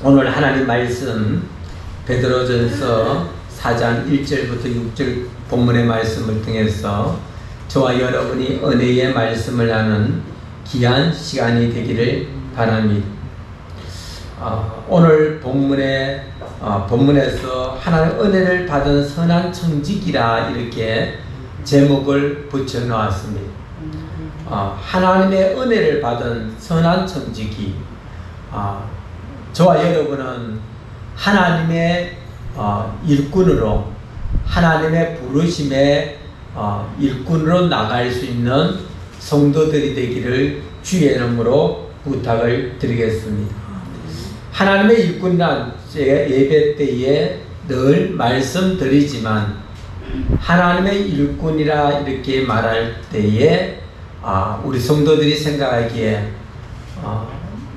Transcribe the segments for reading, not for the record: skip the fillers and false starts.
오늘 하나님 말씀 베드로전서 4장 1절부터 6절 본문의 말씀을 통해서 저와 여러분이 은혜의 말씀을 나눈 귀한 시간이 되기를 바랍니다. 오늘 본문에서 하나님의 은혜를 받은 선한 청지기라 이렇게 제목을 붙여 놓았습니다. 하나님의 은혜를 받은 선한 청지기. 저와 여러분은 하나님의 일꾼으로, 하나님의 부르심의 일꾼으로 나갈 수 있는 성도들이 되기를 주의 이름으로 부탁을 드리겠습니다. 하나님의 일꾼이란 제가 예배 때에 늘 말씀드리지만 하나님의 일꾼이라 이렇게 말할 때에 우리 성도들이 생각하기에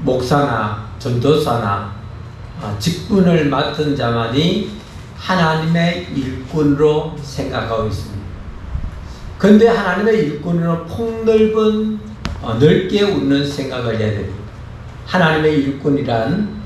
목사나 전도사나 직분을 맡은 자만이 하나님의 일꾼으로 생각하고 있습니다. 그런데 하나님의 일꾼으로 폭넓은 넓게 웃는 생각을 해야 됩니다. 하나님의 일꾼이란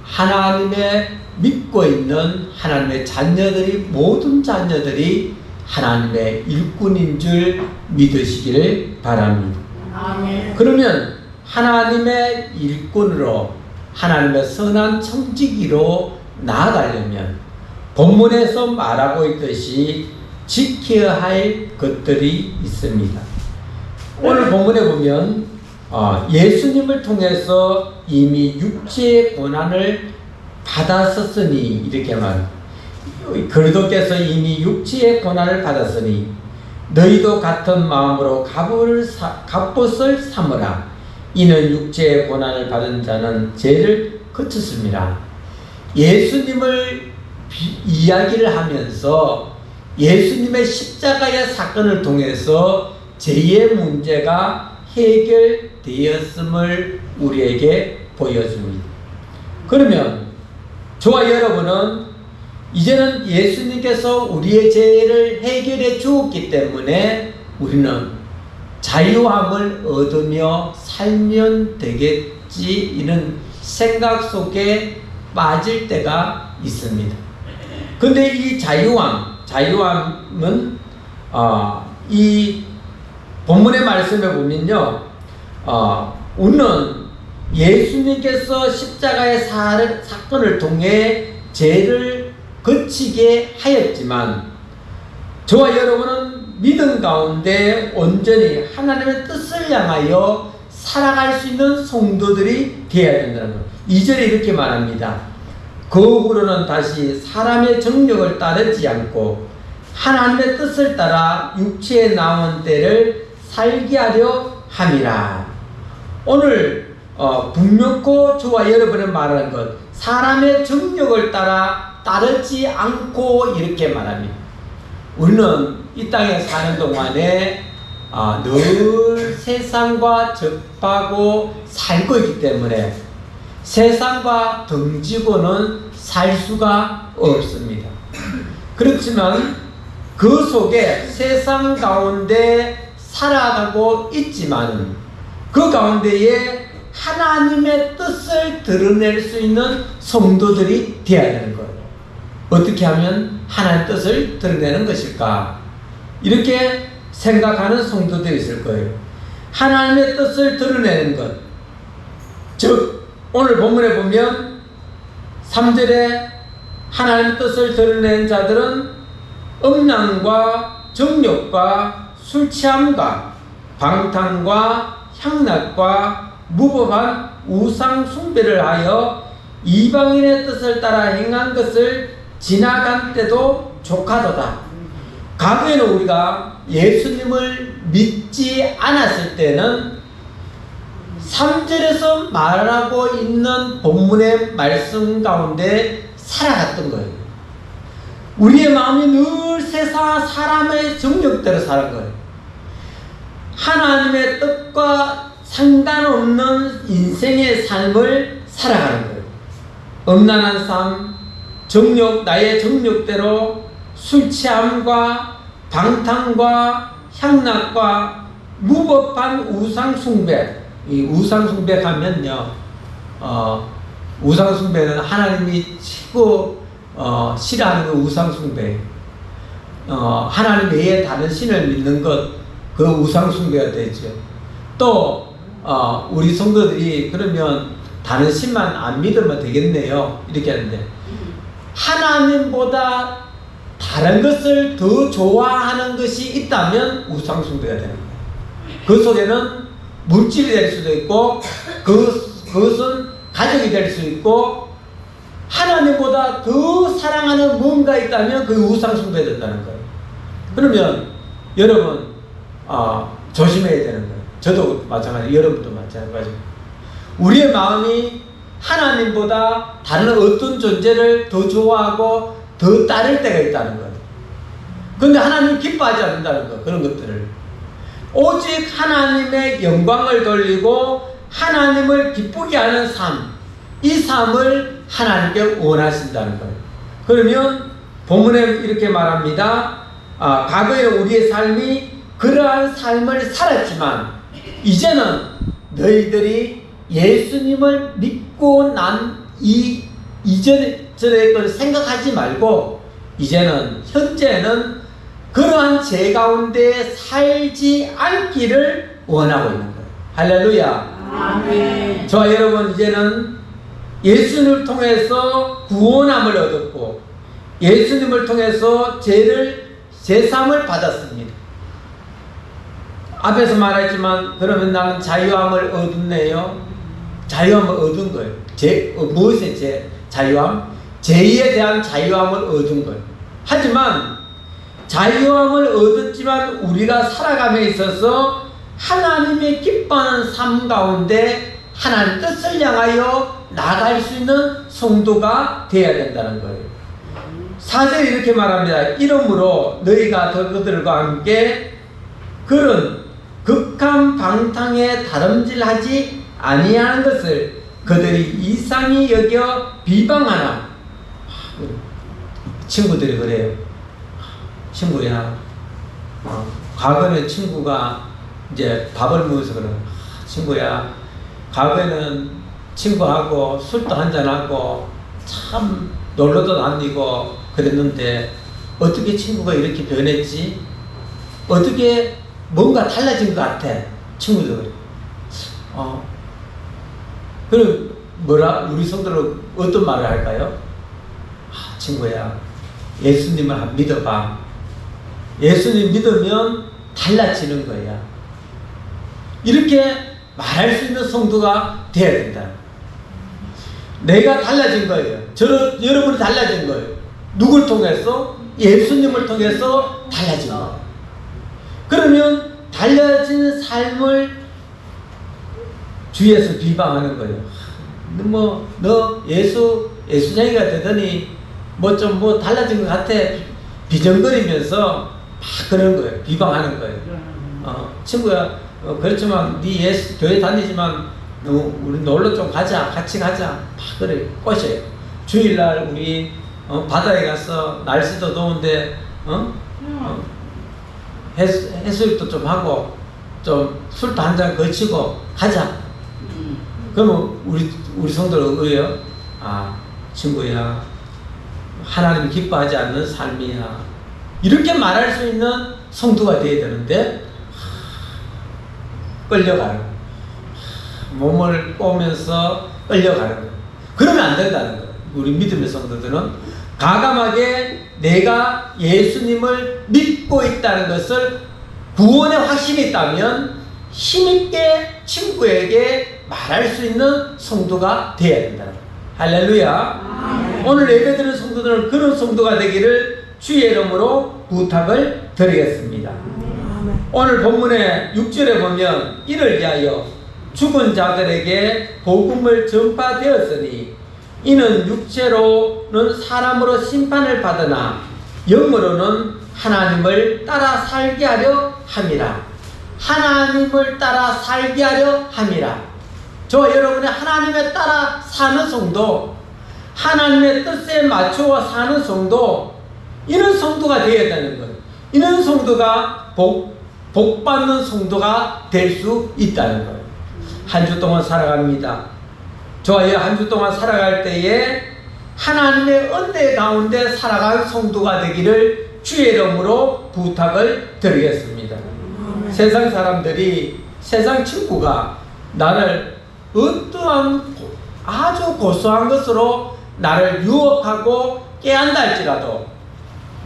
하나님의 믿고 있는 하나님의 자녀들이, 모든 자녀들이 하나님의 일꾼인 줄 믿으시기를 바랍니다. 아멘. 그러면 하나님의 일꾼으로, 하나님의 선한 청지기로 나아가려면 본문에서 말하고 있듯이 지켜야 할 것들이 있습니다. 오늘 본문에 보면 예수님을 통해서 이미 육체의 고난을 받았었으니 이렇게 말합니다. 그리스도께서 이미 육체의 고난을 받았으니 너희도 같은 마음으로 갑옷을 삼으라. 이는 육체의 고난을 받은 자는 죄를 그쳤습니다. 예수님을 이야기를 하면서 예수님의 십자가의 사건을 통해서 죄의 문제가 해결되었음을 우리에게 보여줍니다. 그러면 저와 여러분은 이제는 예수님께서 우리의 죄를 해결해 주었기 때문에 우리는 자유함을 얻으며 살면 되겠지, 이런 생각 속에 빠질 때가 있습니다. 그런데 이 자유함은 이 본문의 말씀에 보면요, 우리는 예수님께서 십자가의 사건을 통해 죄를 거치게 하였지만 저와 여러분은 믿음 가운데 온전히 하나님의 뜻을 향하여 살아갈 수 있는 성도들이 되어야 된다는 것. 2절에 이렇게 말합니다. 그 후로는 다시 사람의 정욕을 따르지 않고 하나님의 뜻을 따라 육체에 나온 때를 살게 하려 함이라. 오늘 분명코 저와 여러분이 말하는 것, 사람의 정욕을 따르지 않고 이렇게 말합니다. 우리는 이 땅에 사는 동안에 늘 세상과 접하고 살고 있기 때문에 세상과 등지고는 살 수가 없습니다. 그렇지만 그 속에 세상 가운데 살아가고 있지만 그 가운데에 하나님의 뜻을 드러낼 수 있는 성도들이 되어야 되는 거예요. 어떻게 하면 하나님의 뜻을 드러내는 것일까? 이렇게 생각하는 성도들이 있을 거예요. 하나님의 뜻을 드러내는 것, 즉 오늘 본문에 보면 3절에 하나님의 뜻을 드러내는 자들은 음란과 정욕과 술취함과 방탕과 향락과 무법한 우상 숭배를 하여 이방인의 뜻을 따라 행한 것을 지나간 때도 족하도다. 과거에는 우리가 예수님을 믿지 않았을 때는 3절에서 말하고 있는 본문의 말씀 가운데 살아갔던 거예요. 우리의 마음이 늘 세상 사람의 정욕대로 사는 거예요. 하나님의 뜻과 상관없는 인생의 삶을 살아가는 거예요. 음란한 삶, 정욕, 나의 정욕대로 술취함과 방탕과 향락과 무법한 우상 숭배. 이 우상 숭배 가면요, 우상숭배는 하나님이 최고 싫어하는 건 우상숭배. 하나님 외에 다른 신을 믿는 것, 그 우상숭배가 되죠. 또 우리 성도들이 그러면 다른 신만 안 믿으면 되겠네요, 이렇게 하는데, 하나님보다 다른 것을 더 좋아하는 것이 있다면 우상숭배가 되는 거예요. 그 속에는 물질이 될 수도 있고, 그것은 가족이 될 수 있고, 하나님보다 더 사랑하는 뭔가 있다면 그 우상숭배가 된다는 거예요. 그러면 여러분 조심해야 되는 거예요. 저도 마찬가지, 여러분도 마찬가지. 우리의 마음이 하나님보다 다른 어떤 존재를 더 좋아하고 더 따를 때가 있다는 거예요. 그런데 하나님 기뻐하지 않는다는 거, 그런 것들을. 오직 하나님의 영광을 돌리고 하나님을 기쁘게 하는 삶, 이 삶을 하나님께 원하신다는 거예요. 그러면 본문에 이렇게 말합니다. 과거에 우리의 삶이 그러한 삶을 살았지만 이제는 너희들이 예수님을 믿고 난 이전의 걸 생각하지 말고 이제는 현재는 그러한 죄 가운데 살지 않기를 원하고 있는 거예요. 할렐루야. 아멘. 저와 여러분, 이제는 예수님을 통해서 구원함을 얻었고 예수님을 통해서 제삼을 받았습니다. 앞에서 말했지만 그러면 나는 자유함을 얻었네요. 자유함을 얻은 거예요. 무엇의 자유함? 죄에 대한 자유함을 얻은 거예요. 하지만 자유함을 얻었지만 우리가 살아감에 있어서 하나님의 기뻐하는 삶 가운데 하나님 뜻을 향하여 나아갈 수 있는 성도가 되어야 된다는 거예요. 4절에 이렇게 말합니다. 이러므로 너희가 그들과 함께 그런 극한 방탕에 다름질하지 아니하는 것을 그들이 이상히 여겨 비방하나. 친구들이 그래요. 친구야, 과거는 친구가 이제 밥을 먹어서 그래. 친구야, 과거에는 친구하고 술도 한잔하고 참 놀러도 다니고 그랬는데 어떻게 친구가 이렇게 변했지? 어떻게 뭔가 달라진 것 같아. 친구들 그래. 그럼 우리 성도는 어떤 말을 할까요? 친구야, 예수님을 한번 믿어봐. 예수님 믿으면 달라지는 거야. 이렇게 말할 수 있는 성도가 되어야 된다. 내가 달라진 거예요. 여러분이 달라진 거예요. 누굴 통해서? 예수님을 통해서 달라진 거예요. 그러면 달라진 삶을 주위에서 비방하는 거예요. 너 예수쟁이가 되더니 좀 달라진 것 같아. 비정거리면서 막 그러는 거예요. 비방하는 거예요. 친구야, 그렇지만 네 교회 다니지만 우리 놀러 좀 가자. 같이 가자. 막 그래. 꼬셔요. 주일날 우리 바다에 가서 날씨도 더운데 해수욕도 좀 하고 좀 술도 한잔 거치고 가자. 그러면 우리 성도는 뭐예요? 친구야, 하나님 기뻐하지 않는 삶이야. 이렇게 말할 수 있는 성도가 되어야 되는데 끌려가는 거예요. 몸을 꼬면서 끌려가는 거예요. 그러면 안 된다는 거예요. 우리 믿음의 성도들은 과감하게 내가 예수님을 믿고 있다는 것을 구원의 확신이 있다면 힘있게 친구에게 말할 수 있는 성도가 되어야 된다. 할렐루야. 오늘 예배드리는 성도들은 그런 성도가 되기를 주의 이름으로 부탁을 드리겠습니다. 오늘 본문의 6절에 보면 이를 위하여 죽은 자들에게 복음을 전파되었으니 이는 육체로는 사람으로 심판을 받으나 영으로는 하나님을 따라 살게 하려 함이라. 하나님을 따라 살게 하려 함이라. 저와 여러분이 하나님에 따라 사는 성도, 하나님의 뜻에 맞추어 사는 성도, 이런 성도가 되어야 되는 거예요. 이런 성도가 복받는 성도가 될 수 있다는 거예요. 한 주 동안 살아갑니다. 저와 한 주 동안 살아갈 때에 하나님의 은혜 가운데 살아갈 성도가 되기를 주의 이름으로 부탁을 드리겠습니다. 세상 사람들이, 세상 친구가 나를 어떠한 아주 고소한 것으로 나를 유혹하고 깨한다 할지라도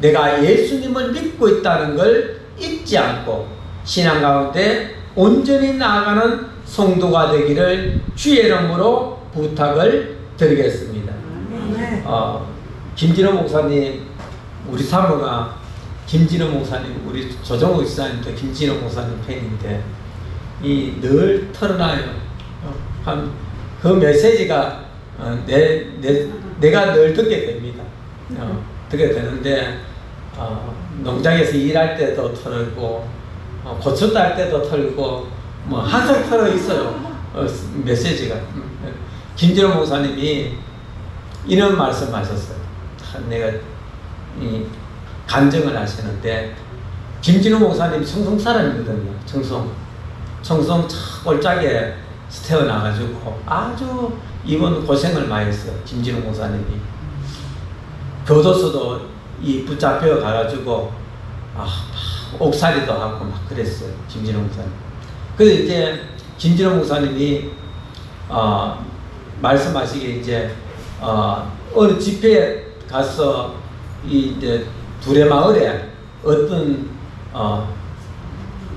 내가 예수님을 믿고 있다는 걸 잊지 않고 신앙 가운데 온전히 나아가는 성도가 되기를 주의 이름으로 부탁을 드리겠습니다. 김진호 목사님, 우리 사모가 김진호 목사님, 우리 조정욱 집사님도 김진호 목사님 팬인데 늘 털어놔요. 그 메시지가 내가 늘 듣게 됩니다. 듣게 되는데 농장에서 일할 때도 털고 고추 딸 때도 털고 뭐 항상 털어 있어요. 메시지가. 김진호 목사님이 이런 말씀하셨어요. 내가 간증을 하시는데, 김진호 목사님 청송 사람이거든요. 청송 골짜기에 태어나가지고 아주 이번 고생을 많이 했어요. 김진호 목사님이 교도소도 붙잡혀 가가지고 옥살이도 하고 막 그랬어요. 김진호 목사님. 그래서 이제 김진호 목사님이 말씀하시기에 이제 어느 집회에 가서 이제 두레마을에 어떤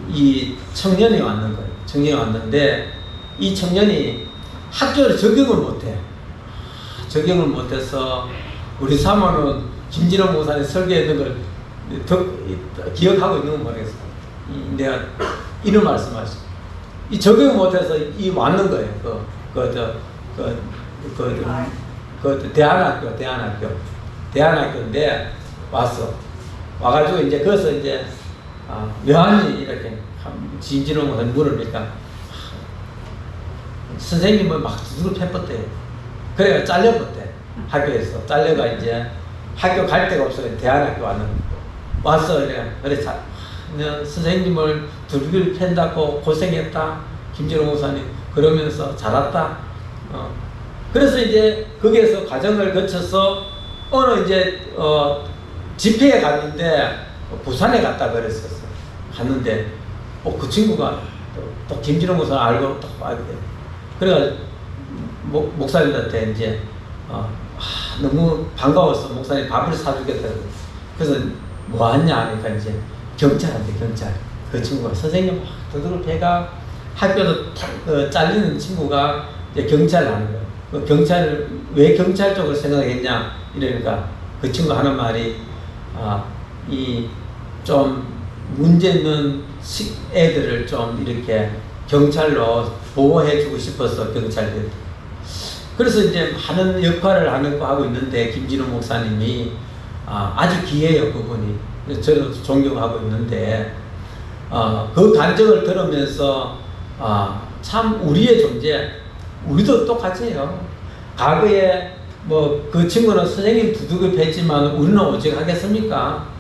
이 청년이 왔는 거예요. 청년이 왔는데 이 청년이 학교를 적응을 못해. 적응을 못해서 우리 사모는 김진호 목사님 설교했던 걸 기억하고 있는 건 모르겠어. 내가 이런 말씀하셨어. 이 적응을 못해서 왔는 거예요. 대안학교인데 왔어. 와가지고 이제 거기서 이제 묘한이 이렇게 김진호 목사님 물으니까 선생님을 막 두드러 패버대요. 그래가 잘려버대. 학교에서 잘려가 이제 학교 갈 데가 없어요. 대안학교 왔어. 그래 선생님을 두드러 팬다고 고생했다. 김진호 목사님 그러면서 잘 왔다. 그래서 이제 거기에서 과정을 거쳐서 어느 이제 집회에 갔는데 부산에 갔다 그랬었어. 갔는데 그 친구가 또 김진호 목사님 알고 또 알게 돼. 그래가 목사님한테 이제 너무 반가워서 목사님 밥을 사주겠다고. 그래서 뭐 하냐 하니까 이제 경찰한테 경찰. 그 친구가 선생님 두드러 패가 학교도 잘리는 친구가 이제 경찰을 하는 거예요. 그 경찰을 왜 경찰 쪽으로 생각했냐 이러니까 그 친구 하는 말이 이 좀 문제 있는 애들을 좀 이렇게 경찰로 보호해주고 싶어서 경찰들. 그래서 이제 많은 역할을 하고 있는데 김진호 목사님이 아주 귀해요 그분이. 저는 존경하고 있는데 그 간증을 들으면서 참 우리의 존재, 우리도 똑같아요. 과거에 뭐 그 친구는 선생님 두둑이 팼지만 우리는 오직 하겠습니까?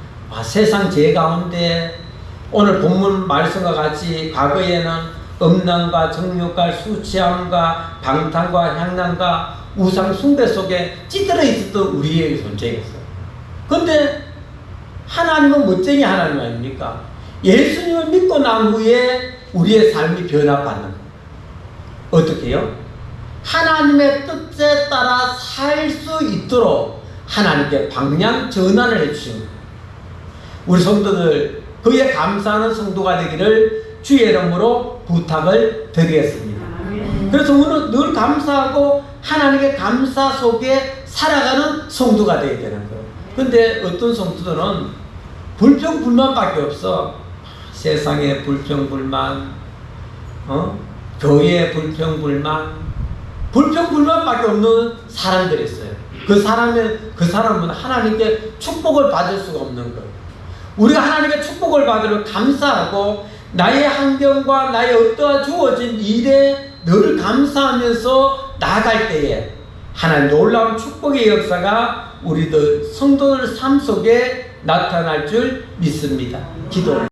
세상 제 가운데 오늘 본문 말씀과 같이 과거에는 음란과 정욕과 수치함과 방탕과 향락과 우상 숭배 속에 찌들어 있었던 우리의 존재였어요. 그런데 하나님은 멋쟁이 하나님 아닙니까? 예수님을 믿고 난 후에 우리의 삶이 변화받는 거예요. 어떻게 해요? 하나님의 뜻에 따라 살 수 있도록 하나님께 방향 전환을 해주신 거예요. 우리 성도들 그에 감사하는 성도가 되기를 주의 이름으로 부탁을 드리겠습니다. 그래서 우리는 늘 감사하고 하나님의 감사 속에 살아가는 성도가 되어야 되는 거예요. 근데 어떤 성도들은 불평불만밖에 없어. 세상에 불평불만, 교회에 불평불만밖에 없는 사람들이 있어요. 그 사람은 하나님께 축복을 받을 수가 없는 거예요. 우리가 하나님께 축복을 받으려 감사하고 나의 환경과 나의 어떠한 주어진 일에 늘 감사하면서 나아갈 때에 하나님 놀라운 축복의 역사가 우리들 성도들 삶 속에 나타날 줄 믿습니다. 기도.